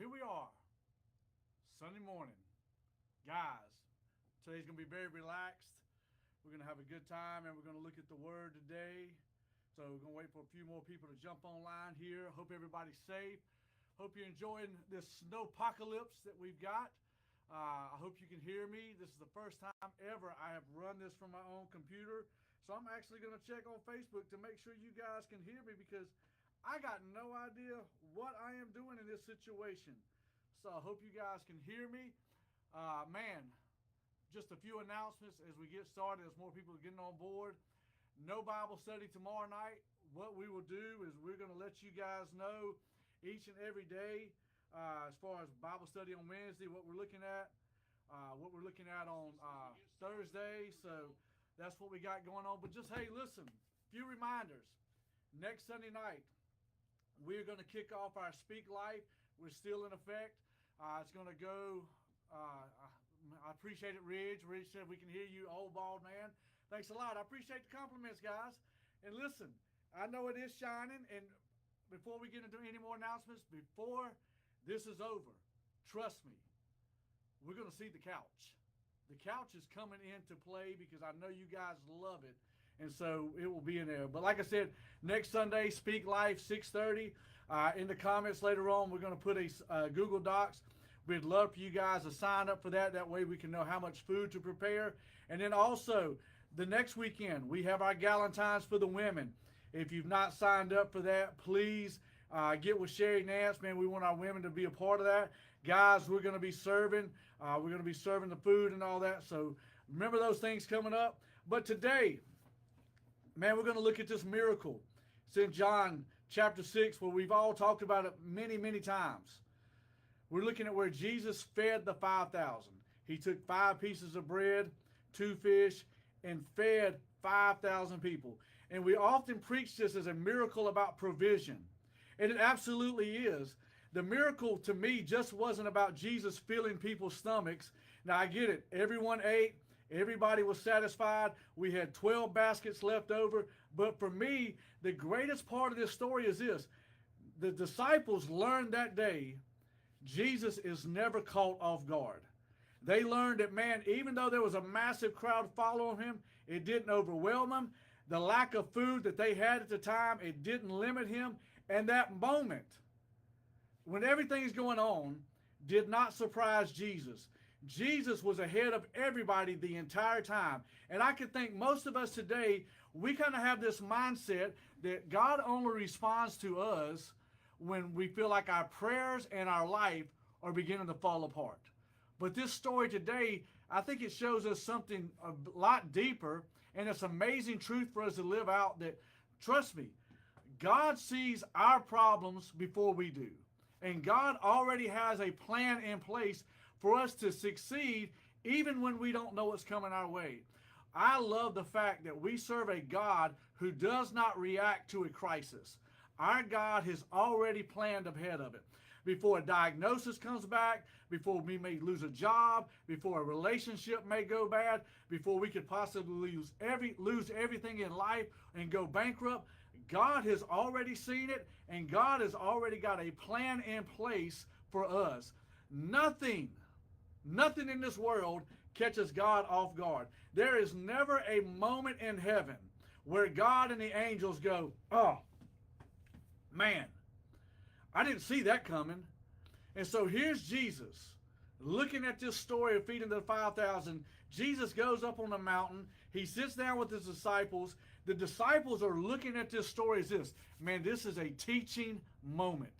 Here we are, Sunday morning. Guys, today's going to be very relaxed. We're going to have a good time and we're going to look at the Word today. So we're going to wait for a few more people to jump online here. Hope everybody's safe. Hope you're enjoying this snowpocalypse that we've got. I hope you can hear me. This is the first time ever I have run this from my own computer. So I'm actually going to check on Facebook to make sure you guys can hear me because I got no idea what I am doing in this situation. So I hope you guys can hear me. Just a few announcements as we get started, as more people are getting on board. No Bible study tomorrow night. What we will do is we're going to let you guys know each and every day as far as Bible study on Wednesday, what we're looking at on Thursday. So that's what we got going on. But just, hey, listen, few reminders. Next Sunday night, we're going to kick off our Speak Life. We're still in effect. It's going to go, I appreciate it, Ridge. Ridge said we can hear you, old bald man. Thanks a lot. I appreciate the compliments, guys. And listen, I know it is shining. And before we get into any more announcements, before this is over, trust me, we're going to see the couch. The couch is coming into play because I know you guys love it. And so it will be in there. But like I said, next Sunday, Speak Life, 6:30. In the comments later on, we're going to put a Google Docs. We'd love for you guys to sign up for that. That way we can know how much food to prepare. And then also, the next weekend, we have our Galentine's for the women. If you've not signed up for that, please get with Sherry Nance. Man, we want our women to be a part of that. Guys, we're going to be serving. We're going to be serving the food and all that. So remember those things coming up. But today, man, we're going to look at this miracle. It's in John chapter 6, where we've all talked about it many, many times. We're looking at where Jesus fed the 5,000. He took 5 pieces of bread, 2 fish, and fed 5,000 people. And we often preach this as a miracle about provision. And it absolutely is. The miracle to me just wasn't about Jesus filling people's stomachs. Now I get it. Everyone ate. Everybody was satisfied. We had 12 baskets left over. But for me, the greatest part of this story is this. The disciples learned that day Jesus is never caught off guard. They learned that, man, even though there was a massive crowd following him, it didn't overwhelm them. The lack of food that they had at the time, it didn't limit him. And that moment, when everything's going on, did not surprise Jesus. Jesus was ahead of everybody the entire time. And I can think most of us today, we kind of have this mindset that God only responds to us when we feel like our prayers and our life are beginning to fall apart. But this story today, I think it shows us something a lot deeper, and it's amazing truth for us to live out that, trust me, God sees our problems before we do. And God already has a plan in place for us to succeed even when we don't know what's coming our way. I love the fact that we serve a God who does not react to a crisis. Our God has already planned ahead of it. Before a diagnosis comes back, before we may lose a job, before a relationship may go bad, before we could possibly lose everything in life and go bankrupt, God has already seen it, and God has already got a plan in place for us. Nothing in this world catches God off guard. There is never a moment in heaven where God and the angels go, oh, man, I didn't see that coming. And so here's Jesus looking at this story of feeding the 5,000. Jesus goes up on the mountain. He sits down with his disciples. The disciples are looking at this story as this. Man, this is a teaching moment.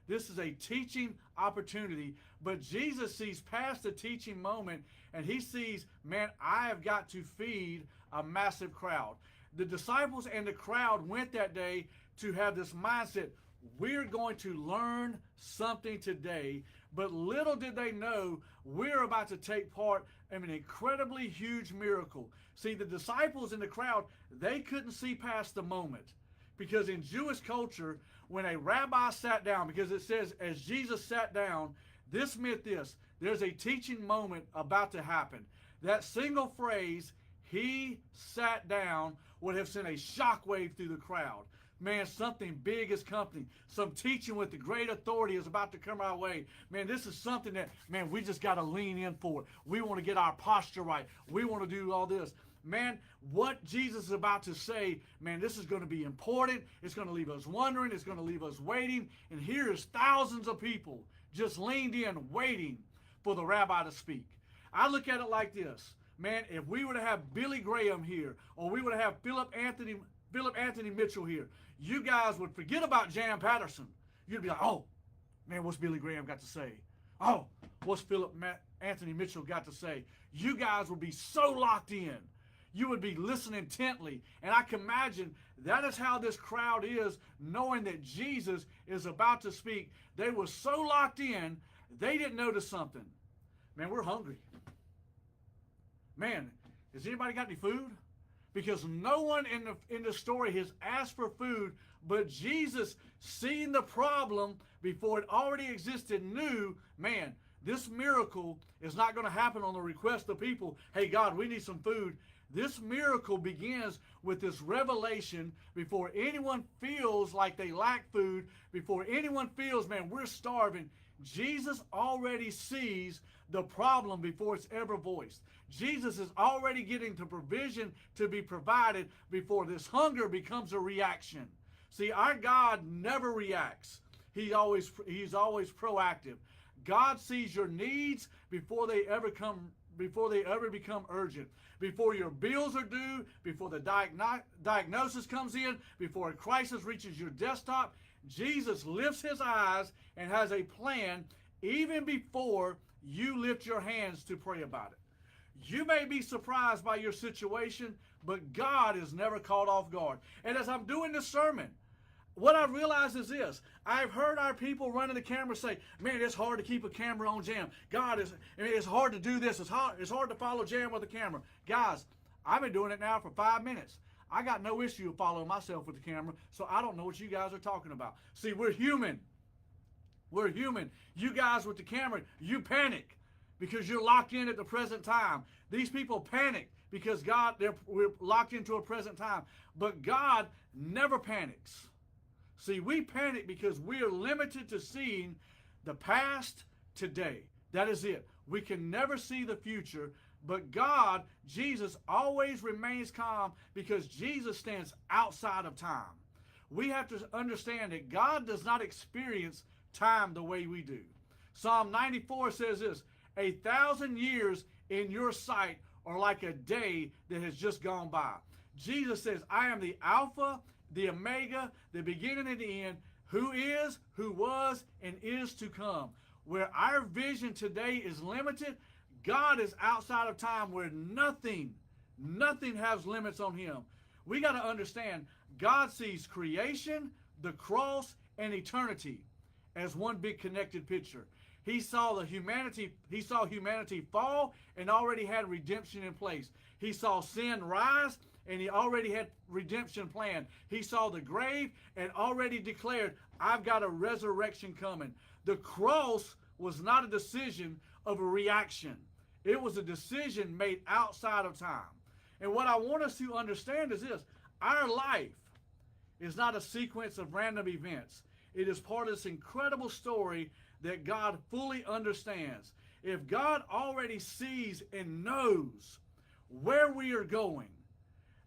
This is a teaching opportunity. But Jesus sees past the teaching moment, and he sees, man, I have got to feed a massive crowd. The disciples and the crowd went that day to have this mindset. We're going to learn something today, but little did they know we're about to take part in an incredibly huge miracle. See, the disciples in the crowd, they couldn't see past the moment. Because in Jewish culture, when a rabbi sat down, because it says, as Jesus sat down, this meant this. There's a teaching moment about to happen. That single phrase, he sat down, would have sent a shockwave through the crowd. man, something big is coming. Some teaching with the great authority is about to come our way. Man, this is something that, man, we just got to lean in for. We want to get our posture right. We want to do all this. Man, what Jesus is about to say, man, this is going to be important. It's going to leave us wondering. It's going to leave us waiting. And here is thousands of people just leaned in, waiting for the rabbi to speak. I look at it like this. Man, if we were to have Billy Graham here, or we were to have Philip Anthony Mitchell here, you guys would forget about Jan Patterson. You'd be like, oh, man, what's Billy Graham got to say? Oh, what's Philip Anthony Mitchell got to say? You guys would be so locked in. You would be listening intently. And I can imagine that is how this crowd is, knowing that Jesus is about to speak. They were so locked in, they didn't notice something. Man, we're hungry. Man, has anybody got any food? Because no one in the story has asked for food, but Jesus, seeing the problem before it already existed, knew, man, this miracle is not going to happen on the request of people. Hey, God, we need some food. This miracle begins with this revelation before anyone feels like they lack food, before anyone feels, man, we're starving. Jesus already sees the problem before it's ever voiced. Jesus is already getting the provision to be provided before this hunger becomes a reaction. See, our God never reacts. He's always proactive. God sees your needs before they ever become urgent. Before your bills are due, before the diagnosis comes in, before a crisis reaches your desktop, Jesus lifts his eyes and has a plan even before you lift your hands to pray about it. You may be surprised by your situation, but God is never caught off guard. And as I'm doing this sermon, what I realize is this. I've heard our people running the camera say, man, it's hard to keep a camera on Jam. It's hard to do this. It's hard to follow Jam with a camera. Guys, I've been doing it now for 5 minutes. I got no issue of following myself with the camera, so I don't know what you guys are talking about. See, we're human. We're human. You guys with the camera, you panic because you're locked in at the present time. These people panic because we're locked into a present time. But God never panics. See, we panic because we are limited to seeing the past today. That is it. We can never see the future, but God, Jesus, always remains calm because Jesus stands outside of time. We have to understand that God does not experience time the way we do. Psalm 94 says this, 1,000 years in your sight are like a day that has just gone by. Jesus says, I am the Alpha, the Omega, the beginning and the end, who is, who was, and is to come. Where our vision today is limited, God is outside of time where nothing has limits on him. We got to understand, God sees creation, the cross, and eternity as one big connected picture. He saw humanity fall and already had redemption in place. He saw sin rise and he already had redemption planned. He saw the grave and already declared, I've got a resurrection coming. The cross was not a decision of a reaction. It was a decision made outside of time. And what I want us to understand is this. Our life is not a sequence of random events. It is part of this incredible story that God fully understands. If God already sees and knows where we are going,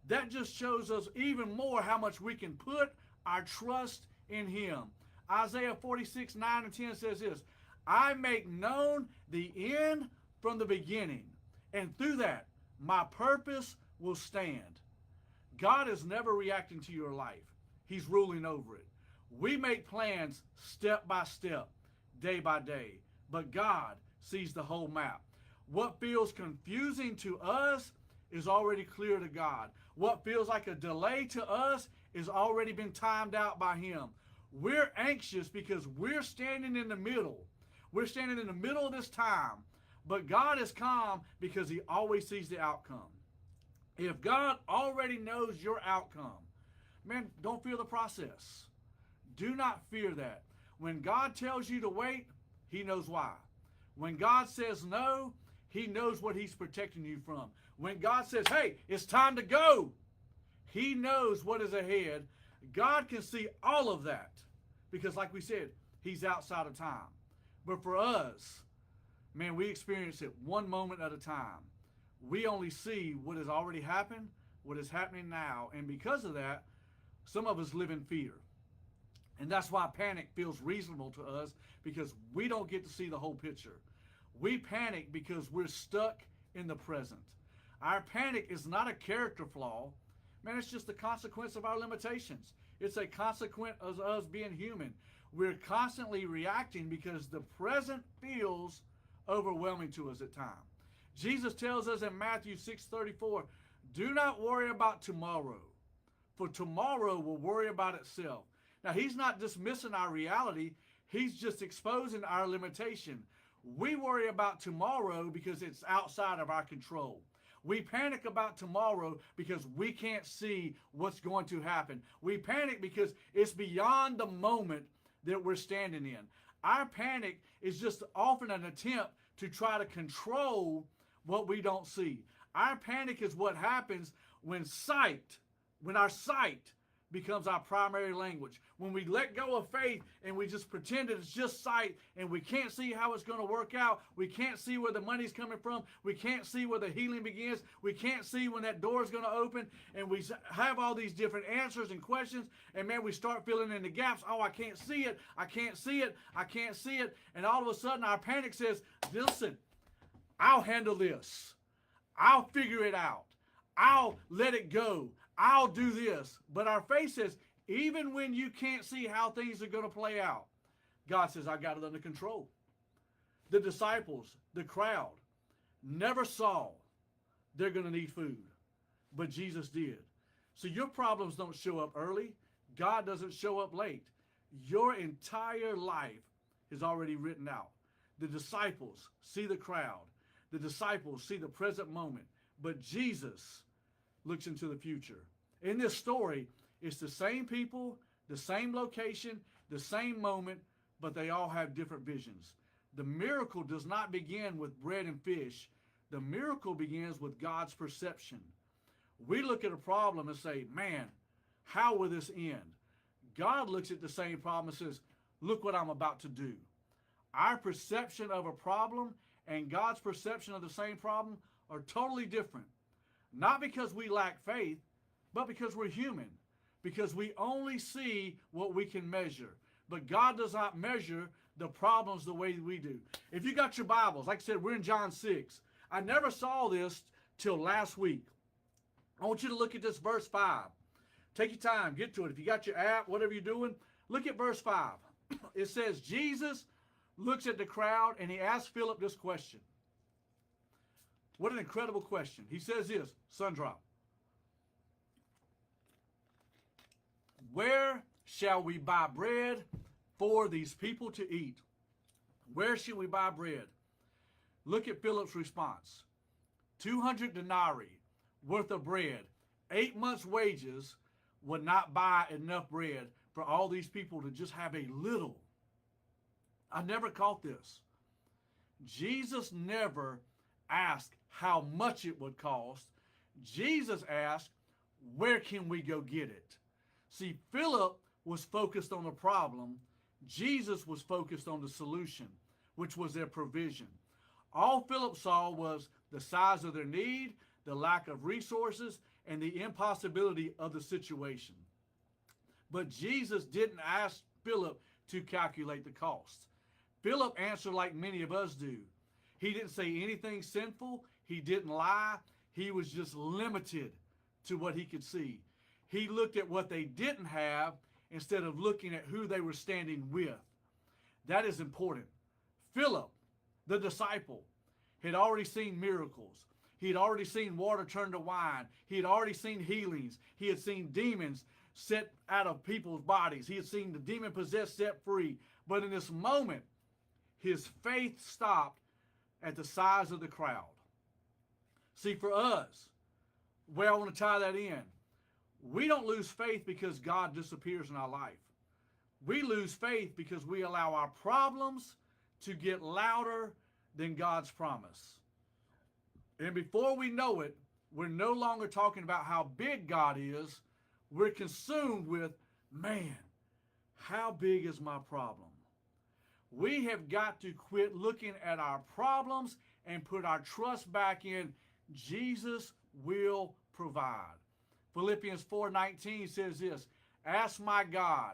that just shows us even more how much we can put our trust in him. Isaiah 46, 9 and 10 says this, I make known the end from the beginning, and through that, my purpose will stand. God is never reacting to your life. He's ruling over it. We make plans step by step, day by day, but God sees the whole map. What feels confusing to us is already clear to God. What feels like a delay to us is already been timed out by him. We're anxious because we're standing in the middle. We're standing in the middle of this time, but God is calm because he always sees the outcome. If God already knows your outcome, man, don't fear the process. Do not fear that. When God tells you to wait, he knows why. When God says no, he knows what he's protecting you from. When God says, hey, it's time to go, he knows what is ahead. God can see all of that because, like we said, he's outside of time. But for us, man, we experience it one moment at a time. We only see what has already happened, what is happening now. And because of that, some of us live in fear. And that's why panic feels reasonable to us, because we don't get to see the whole picture. We panic because we're stuck in the present. Our panic is not a character flaw. Man, it's just a consequence of our limitations. It's a consequence of us being human. We're constantly reacting because the present feels overwhelming to us at times. Jesus tells us in Matthew 6:34, do not worry about tomorrow, for tomorrow will worry about itself. Now, he's not dismissing our reality. He's just exposing our limitation. We worry about tomorrow because it's outside of our control. We panic about tomorrow because we can't see what's going to happen. We panic because it's beyond the moment that we're standing in. Our panic is just often an attempt to try to control what we don't see. Our panic is what happens when our sight becomes our primary language. When we let go of faith and we just pretend that it's just sight and we can't see how it's going to work out. We can't see where the money's coming from. We can't see where the healing begins. We can't see when that door is going to open. And we have all these different answers and questions. And man, we start filling in the gaps. Oh, I can't see it. I can't see it. I can't see it. And all of a sudden our panic says, listen, I'll handle this. I'll figure it out. I'll let it go. I'll do this. But our faith says, even when you can't see how things are going to play out, God says, I got it under control. The disciples, the crowd, never saw they're going to need food, but Jesus did. So your problems don't show up early. God doesn't show up late. Your entire life is already written out. The disciples see the crowd. The disciples see the present moment. But Jesus looks into the future. In this story, it's the same people, the same location, the same moment, but they all have different visions. The miracle does not begin with bread and fish. The miracle begins with God's perception. We look at a problem and say, man, how will this end? God looks at the same problem and says, look what I'm about to do. Our perception of a problem and God's perception of the same problem are totally different. Not because we lack faith, but because we're human. Because we only see what we can measure. But God does not measure the problems the way we do. If you got your Bibles, like I said, we're in John 6. I never saw this till last week. I want you to look at this verse 5. Take your time, get to it. If you got your app, whatever you're doing, look at verse 5. It says, Jesus looks at the crowd and he asks Philip this question. What an incredible question. He says this, Sundrop. Where shall we buy bread for these people to eat? Where should we buy bread? Look at Philip's response. 200 denarii worth of bread, 8 months' wages would not buy enough bread for all these people to just have a little. I never caught this. Jesus never asked how much it would cost. Jesus asked, where can we go get it? See, Philip was focused on the problem. Jesus was focused on the solution, which was their provision. All Philip saw was the size of their need, the lack of resources, and the impossibility of the situation. But Jesus didn't ask Philip to calculate the cost. Philip answered like many of us do. He didn't say anything sinful. He didn't lie. He was just limited to what he could see. He looked at what they didn't have instead of looking at who they were standing with. That is important. Philip, the disciple, had already seen miracles. He had already seen water turn to wine. He had already seen healings. He had seen demons set out of people's bodies. He had seen the demon-possessed set free. But in this moment, his faith stopped at the size of the crowd. See, for us, where I want to tie that in, we don't lose faith because God disappears in our life. We lose faith because we allow our problems to get louder than God's promise. And before we know it, we're no longer talking about how big God is. We're consumed with man, how big is my problem? We have got to quit looking at our problems and put our trust back in Jesus will provide. Philippians 4:19 says this, ask my God,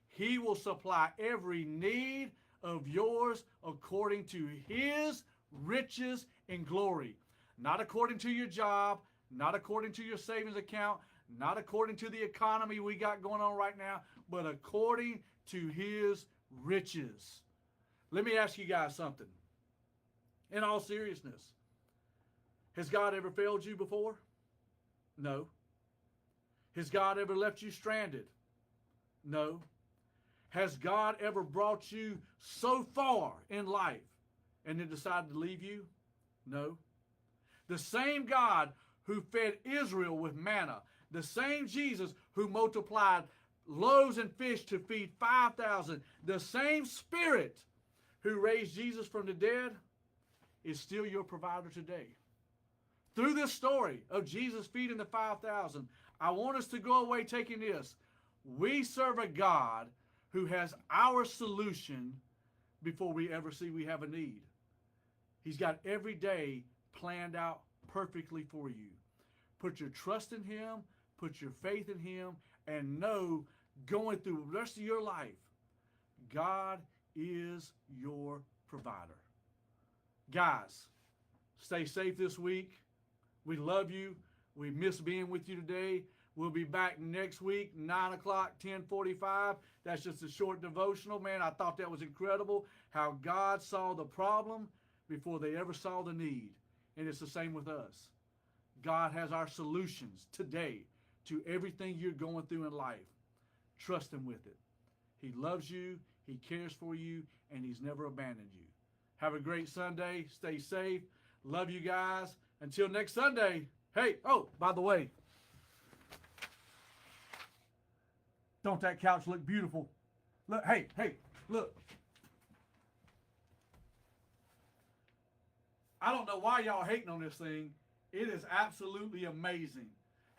he will supply every need of yours according to his riches in glory. Not according to your job, not according to your savings account, not according to the economy we got going on right now, but according to his riches. Let me ask you guys something. In all seriousness, has God ever failed you before? No. Has God ever left you stranded? No. Has God ever brought you so far in life and then decided to leave you? No. The same God who fed Israel with manna, the same Jesus who multiplied loaves and fish to feed 5,000, the same Spirit who raised Jesus from the dead is still your provider today. Through this story of Jesus feeding the 5,000, I want us to go away taking this. We serve a God who has our solution before we ever see we have a need. He's got every day planned out perfectly for you. Put your trust in him, put your faith in him, and know going through the rest of your life, God is your provider. Guys, stay safe this week. We love you. We miss being with you today. We'll be back next week, 9 o'clock, 10:45. That's just a short devotional. Man, I thought that was incredible how God saw the problem before they ever saw the need. And it's the same with us. God has our solutions today to everything you're going through in life. Trust him with it. He loves you, he cares for you, and he's never abandoned you. Have a great Sunday. Stay safe. Love you guys. Until next Sunday. Hey, oh, by the way, don't that couch look beautiful? Look, hey, look. I don't know why y'all hating on this thing. It is absolutely amazing.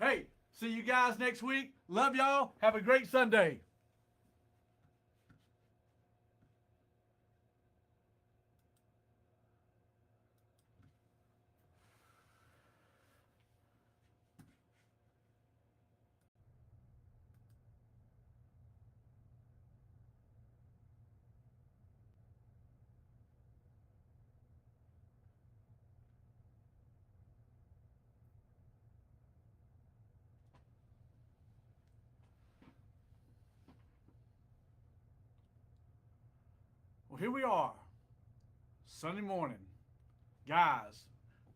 Hey, see you guys next week. Love y'all. Have a great Sunday. Well, here we are, Sunday morning. Guys,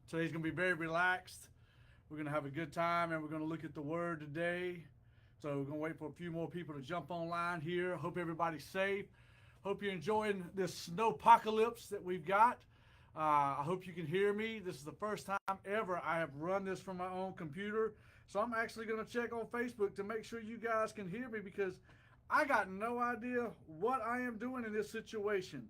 today's going to be very relaxed. We're going to have a good time, and we're going to look at the Word today. So we're going to wait for a few more people to jump online here. Hope everybody's safe. Hope you're enjoying this snowpocalypse that we've got. I hope you can hear me. This is the first time ever I have run this from my own computer. So I'm actually going to check on Facebook to make sure you guys can hear me, because I got no idea what I am doing in this situation.